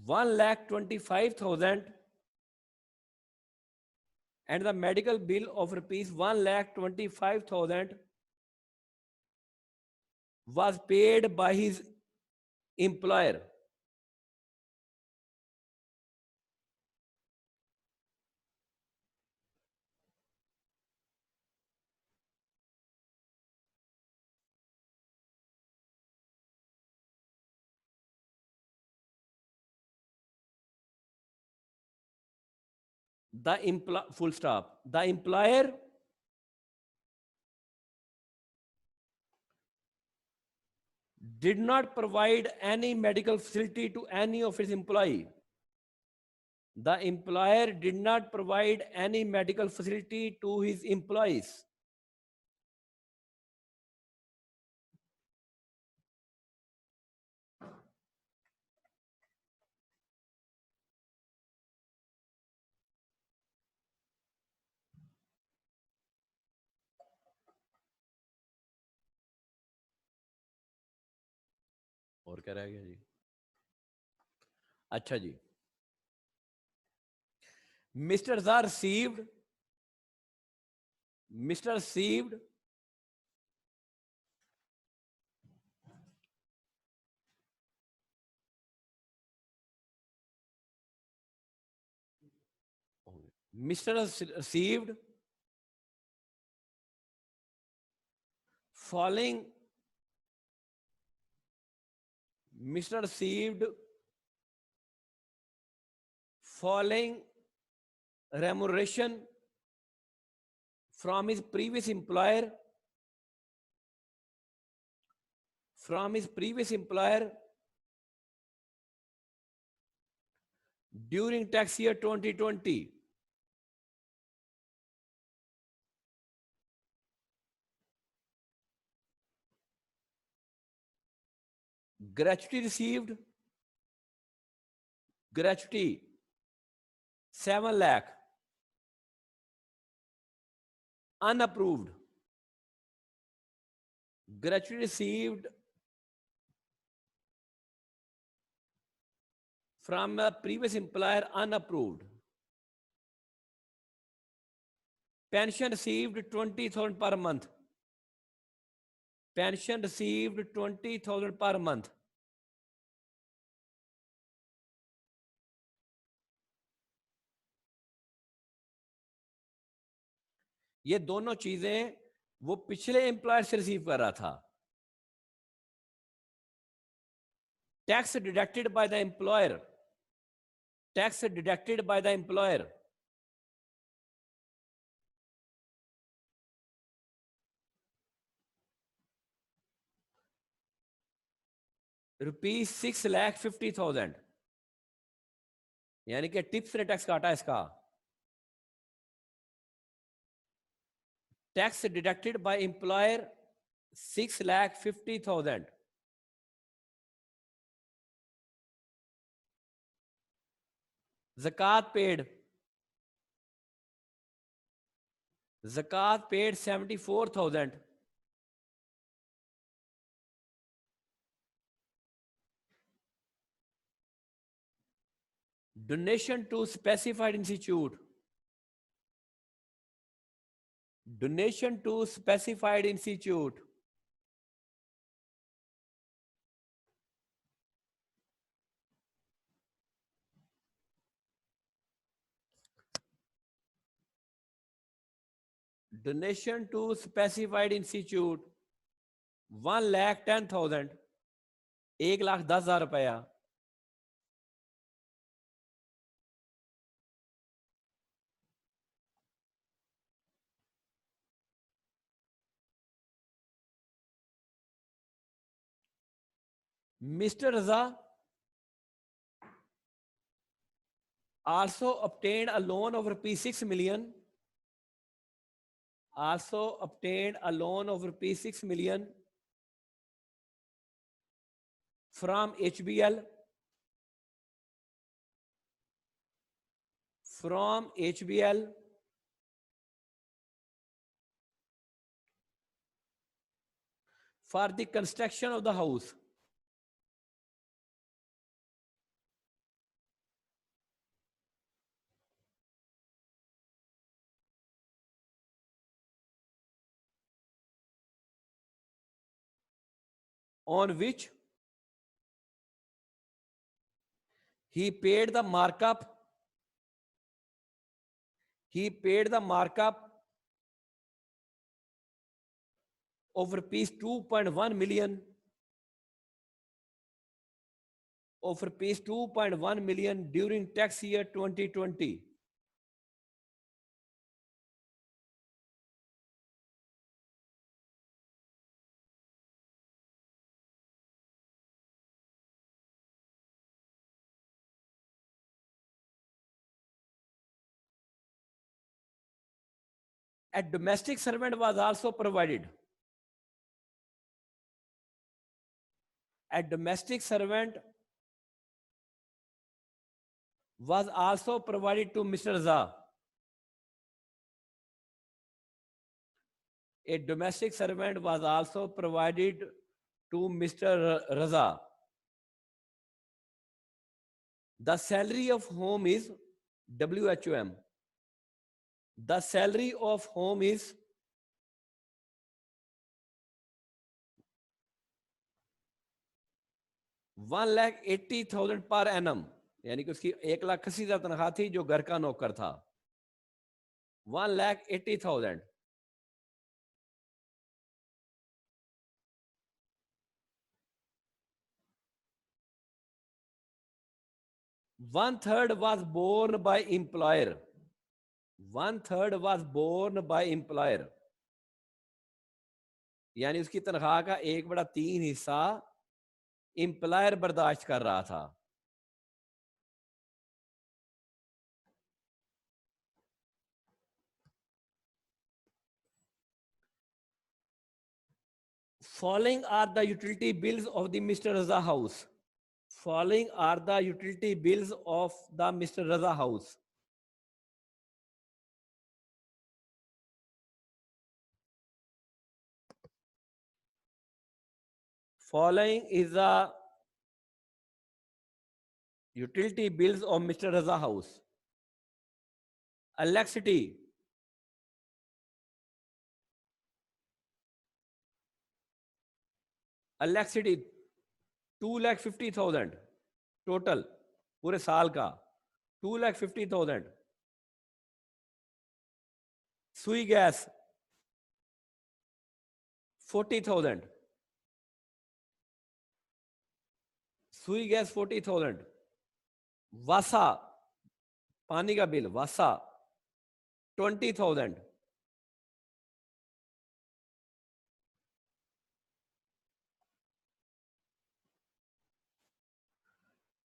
1,25,000 and the medical bill of rupees 1,25,000 was paid by his employer. Full stop. The employer did not provide any medical facility to any of his employee. The employer did not provide any medical facility to his employees. और क्या रह गया जी? अच्छा जी. Mr. Zar received following Mr. received following remuneration from his previous employer during tax year 2020. Gratuity received, gratuity 7 lakh. unapproved, gratuity received from a previous employer, unapproved. Pension received 20,000 per month. Pension received 20,000 per month. ये दोनों चीजें वो पिछले एम्प्लॉयर से रिसीव कर रहा था. Tax deducted by the employer. Tax deducted by the employer. Rupees 6,50,000, यानी कि टिप्स ने टैक्स काटा इसका. Tax deducted by employer 6,50,000. Zakat paid. Zakat paid 74,000. Donation to specified institute. Donation to specified institute. Donation to specified institute 1,10,000. 1,10,000 रुपया. Mr. Raza also obtained a loan of rupees 6 million. Also obtained a loan of rupees 6 million from HBL. From HBL. For the construction of the house. On which he paid the markup. He paid the markup of rupees 2.1 million. Of rupees 2.1 million during tax year 2020. A domestic servant was also provided. A domestic servant was also provided to Mr. Raza. A domestic servant was also provided to Mr. Raza. The salary of home is WHOM. The salary of home is $1,80,000 per annum, यानी कि उसकी 1,80,000 तनख्वाह थी जो घर का नौकर था. 1,80,000. One third was borne by employer. 1/3 was borne by employer. यानी उसकी तनख्वाह का 1/3 हिस्सा एम्प्लॉयर बर्दाश्त कर रहा था. Following are the utility bills of the Mr. Raza house. Following are the utility bills of the Mr. Raza house. Following is the utility bills of Mr. Raza house. Electricity, electricity 2,50,000 total पूरे साल का, 2,50,000. सुई गैस 40,000, सुई गैस 40,000. वासा पानी का bill Vasa 20,000.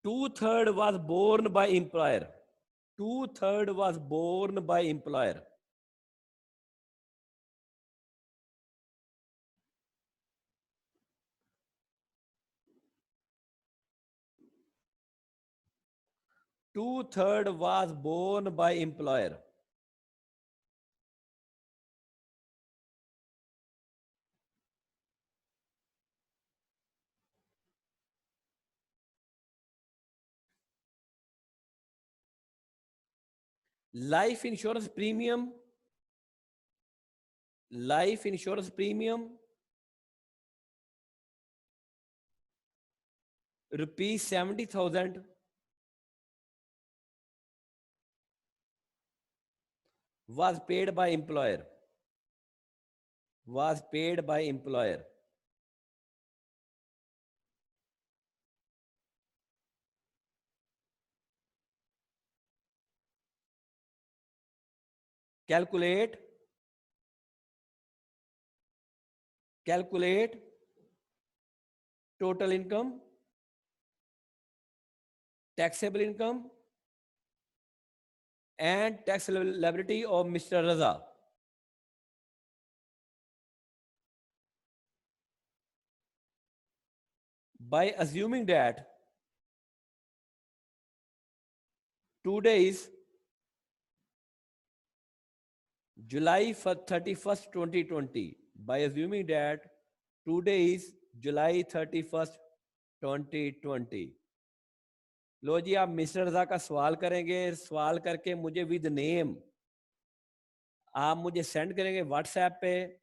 Two-third was borne by employer. Two-third was borne by employer. Two-third was borne by employer. Life insurance premium, life insurance premium rupees 70,000 was paid by employer, was paid by employer. Calculate total income, taxable income and tax liability of Mr. Raza. By assuming that today is July 31st, 2020. By assuming that today is July 31st, 2020. लो जी, आप मिस्टर रजा का सवाल करेंगे, सवाल करके मुझे विद नेम आप मुझे सेंड करेंगे व्हाट्सएप पे,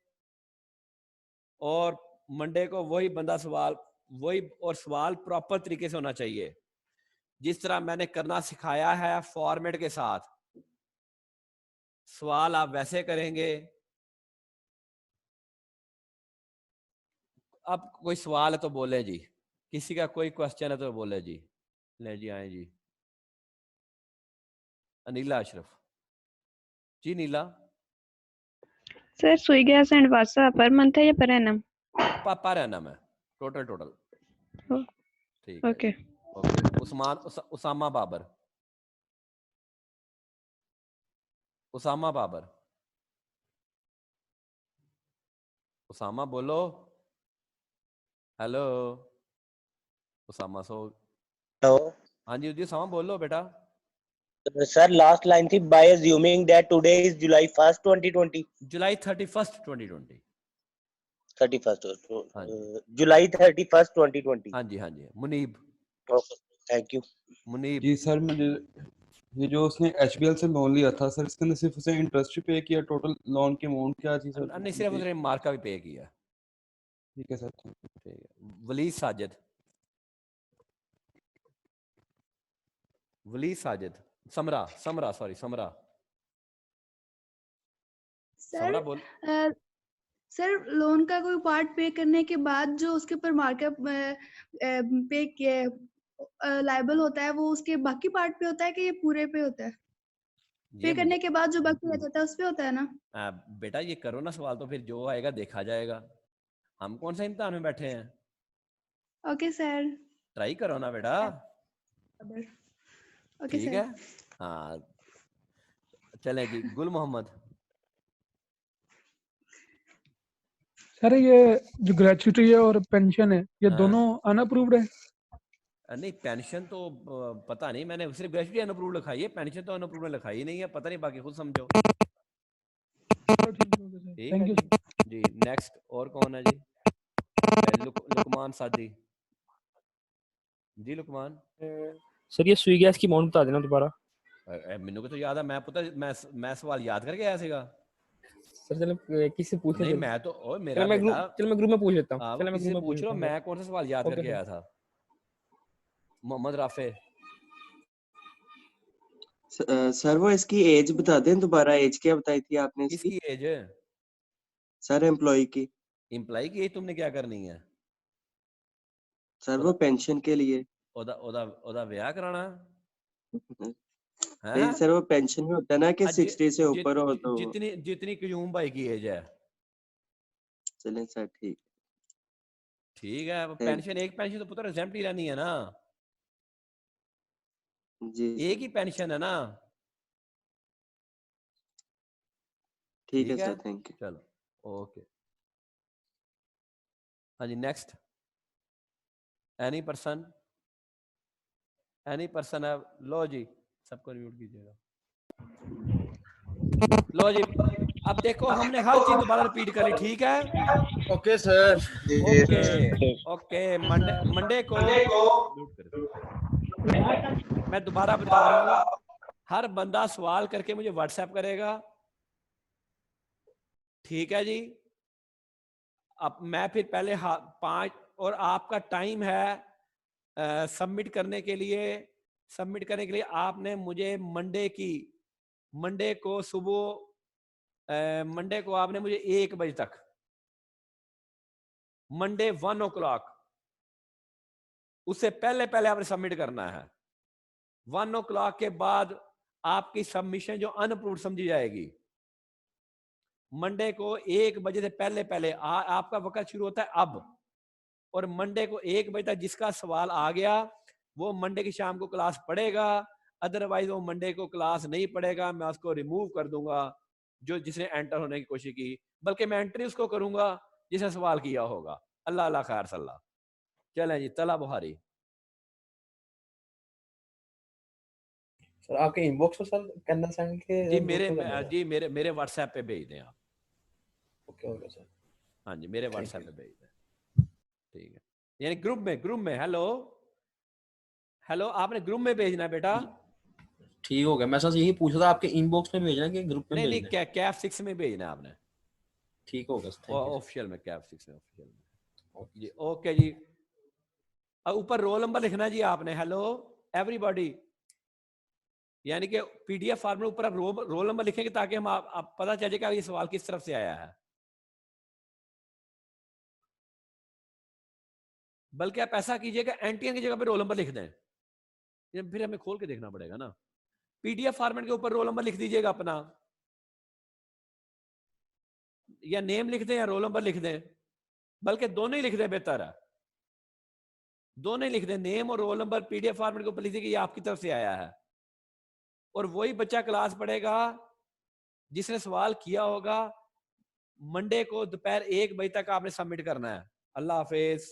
और मंडे को वही बंदा सवाल वही, और सवाल प्रॉपर तरीके से होना चाहिए जिस तरह मैंने करना सिखाया है फॉर्मेट के साथ. सवाल आप वैसे करेंगे. अब कोई सवाल है तो बोले जी, किसी का कोई क्वेश्चन है तो बोले जी. ले जी आए जी. अनीला अशरफ जी. नीला सर सुई gas and Vasa per month है या पर एनम? पर एनम है. टोटल. ठीक है. ओके. उसामा बाबर. उसामा बोलो. हेलो उसामा. So hello. हाँ जी उसामा बोलो बेटा. सर लास्ट लाइन थी by assuming that today is July 1st 2020. July 31st 2020. 31st हाँ जी. July 31st 2020. हाँ जी. Munib. Okay thank you. Munib ji sir, मुझे ये जो उसने HBL से लोन लिया था सर, इसके अंदर सिर्फ उसे इंटरेस्ट ही पे किया, टोटल लोन की अमाउंट क्या थी सर? नहीं, सिर्फ उसने मार्क का भी पे किया. ठीक है सर. ठीक है. वली साजिद. समरा सर बोल. सर लोन का कोई पार्ट पे करने के बाद जो उसके ऊपर मार्कअप पे लायबल होता है, वो उसके बाकी पार्ट पे होता है कि ये पूरे पे होता है? पे करने के बाद जो बाकी रह जाता है उस पे होता है ना? बेटा ये करो ना सवाल, तो फिर जो आएगा देखा जाएगा. हम कौन सा इम्तिहान में बैठे हैं. Okay sir. ट्राई करो ना बेटा. ओके ठीक सर. है. हाँ चले जी. गुल मोहम्मद. सर ये जो ग्रेचुइटी है और पेंशन है, ये हाँ. दोनों अनअप्रूव्ड है? नहीं पेंशन तो पता नहीं, मैंने सिर्फ ग्रेजुएटी अनअप्रूव्ड लिखाई है, पेंशन तो अनअप्रूव्ड लिखाई नहीं है, पता नहीं, बाकी खुद समझो. ठीक है थैंक यू जी. नेक्स्ट और कौन है जी. लुकमान सादी जी। लुकमान सर ये स्वी गैस की अमाउंट बता देना दोबारा। मैनू तो याद है, मैं पता मैं सवाल याद करके आया सीगा सर चलो किसी से पूछ नहीं, लेते मैं तो ओए मेरा चलो मैं बेटा ग्रुप में पूछ लेता हूँ। आप चलो मैं किसी ग्रुप से में पूछ लो, लेता हूँ मैं कौन सा सवाल याद ओके करके सर। आया था। मोहम्मद राफे सर वो इसकी एज बता दें दोबारा, एज क्या बताई थी आपने इसकी? किसकी एज है? सर एम्प्लॉय की। एम्प्लॉय की एज तुमने क्या करनी है? सर वो पेंशन के लिए। ओदा ओदा ओदा ब्याह कराना है? नहीं सर वो पेंशन में होता है ना कि 60 से ऊपर हो तो। जितनी जितनी क्यूम भाई की एज है। चलें सर ठीक है। पेंशन एक पेंशन तो पुत्र एग्जैम्प्ट ही रहनी है ना जी। एक ही पेंशन है ना। ठीक है सर, थैंक यू। चलो ओके। हाँ जी नेक्स्ट। एनी पर्सन है? लो जी सबको म्यूट कीजिएगा। लो जी अब देखो हमने हर चीज दोबारा रिपीट कर ली, ठीक है? Okay sir. ओके मंडे को मैं दोबारा बता रहा हूँ, हर बंदा सवाल करके मुझे व्हाट्सएप करेगा, ठीक है जी? अब मैं फिर पहले 5 और आपका टाइम है सबमिट करने के लिए आपने मुझे मंडे को सुबह मंडे को आपने मुझे 1 बजे तक, मंडे 1 o'clock उससे पहले आपने सबमिट करना है। 1 o'clock के बाद आपकी सबमिशन जो अनअप्रूव्ड समझी जाएगी। मंडे को 1 बजे से पहले आपका वक्त शुरू होता है अब, और मंडे को 1 बजे तक जिसका सवाल आ गया वो मंडे की शाम को क्लास पढ़ेगा, अदरवाइज वो मंडे को क्लास नहीं पढ़ेगा, मैं उसको रिमूव कर दूंगा जिसने एंटर होने की कोशिश की, बल्कि मैं एंट्री उसको करूंगा जिसने सवाल किया होगा। अल्लाह अल्लाह खैर सल्ला। चलें जी तला बुहारी। सर आपके इनबॉक्स पर सर कैंडल सेंड के मेरे व्हाट्सएप पे भेज दें आप। Okay sir. हाँ जी मेरे व्हाट्सएप पे भेज दें, ठीक है? यानी ग्रुप में हेलो आपने ग्रुप में भेजना है बेटा। ठीक हो गया, मैं सर यही पूछ रहा था आपके इनबॉक्स में भेजना है कि ग्रुप में भेजना है? नहीं कैफ 6 में भेजना है आपने। ठीक हो गया ऑफिशियल में, कैफ 6 में ऑफिशियल में जी। ओके जी अब ऊपर रोल नंबर लिखना है जी आपने। हेलो एवरीबॉडी, यानी कि पीडीएफ फॉर्मेट ऊपर आप रोल नंबर लिखेंगे ताकि हम आप पता चल जाएगा ये सवाल किस तरफ से आया है। बल्कि आप ऐसा कीजिएगा एनटीएन की जगह पे रोल नंबर लिख दें, फिर हमें खोल के देखना पड़ेगा ना। पीडीएफ फॉर्मेट के ऊपर रोल नंबर लिख दीजिएगा अपना, या नेम लिख दें या रोल नंबर लिख दें, बल्कि दोनों ही लिख दें, बेहतर है दोनों ही लिख दें, नेम और रोल नंबर पीडीएफ फॉर्मेट के ऊपर लिख दें कि ये आपकी तरफ से आया है, और वही बच्चा क्लास पढ़ेगा जिसने सवाल किया होगा। मंडे को दोपहर 1 बजे तक आपने सबमिट करना है। अल्लाह हाफिज।